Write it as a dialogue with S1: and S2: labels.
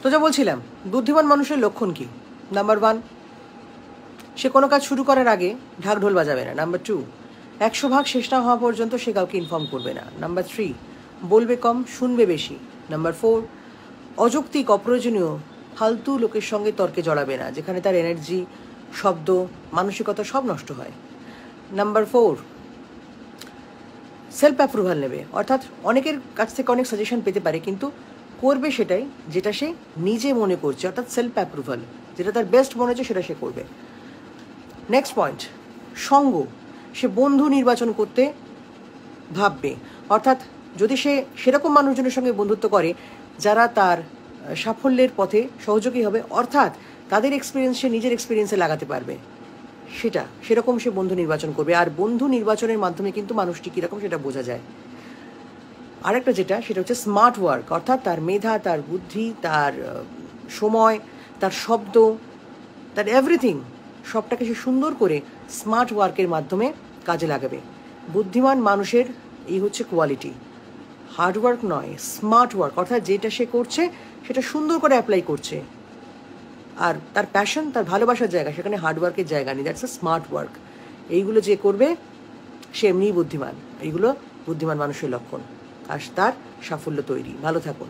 S1: তো যা বলছিলাম, বুদ্ধিমান মানুষের লক্ষণ কি? নাম্বার 1, সে কোনো কাজ শুরু করার আগে ঢাকঢোল বাজাবে না। নাম্বার 2, 100 ভাগ শেষ না হওয়া পর্যন্ত সে কাউকে ইনফর্ম করবে না। নাম্বার 3, বলবে কম, শুনবে বেশি। নাম্বার 4, অযৌক্তিক অপ্রয়োজনীয় ফালতু লোকের সঙ্গে তর্কে জড়াবে না, যেখানে তার এনার্জি, শব্দ, মানসিকতা সব নষ্ট হয়। নাম্বার 4, সেলফ অ্যাপ্রুভাল নেবে, অর্থাৎ অনেকের কাছ থেকে অনেক সাজেশন পেতে পারে, কিন্তু করবে সেটাই যেটা সে নিজে মনে করছে, অর্থাৎ সেলফ অ্যাপ্রুভাল, যেটা তার বেস্ট মনে হচ্ছে সেটা সে করবে। নেক্সট পয়েন্ট, সঙ্গ, সে বন্ধু নির্বাচন করতে ভাববে, অর্থাৎ যদি সে সেরকম মানুষজনের সঙ্গে বন্ধুত্ব করে যারা তার সাফল্যের পথে সহযোগী হবে, অর্থাৎ তাদের এক্সপিরিয়েন্স সে নিজের এক্সপিরিয়েন্সে লাগাতে পারবে, সেরকম সে বন্ধু নির্বাচন করবে। আর বন্ধু নির্বাচনের মাধ্যমে কিন্তু মানুষটি কীরকম সেটা বোঝা যায়। আরেকটা সেটা হচ্ছে স্মার্ট ওয়ার্ক, অর্থাৎ তার মেধা, তার বুদ্ধি, তার সময়, তার শব্দ, তার এভরিথিং, সবটাকে সে সুন্দর করে স্মার্ট ওয়ার্কের মাধ্যমে কাজে লাগাবে। বুদ্ধিমান মানুষের এই হচ্ছে কোয়ালিটি, হার্ড ওয়ার্ক নয়, স্মার্ট ওয়ার্ক, অর্থাৎ যেটা সে করছে সেটা সুন্দর করে অ্যাপ্লাই করছে, আর তার প্যাশন, তার ভালোবাসার জায়গা, সেখানে হার্ডওয়ার্কের জায়গা নেই, দ্যাটস এ স্মার্ট ওয়ার্ক। এইগুলো যে করবে সে এমনিই বুদ্ধিমান। এইগুলো বুদ্ধিমান মানুষের লক্ষণ, আর তার সাফল্য তৈরি। ভালো থাকুন।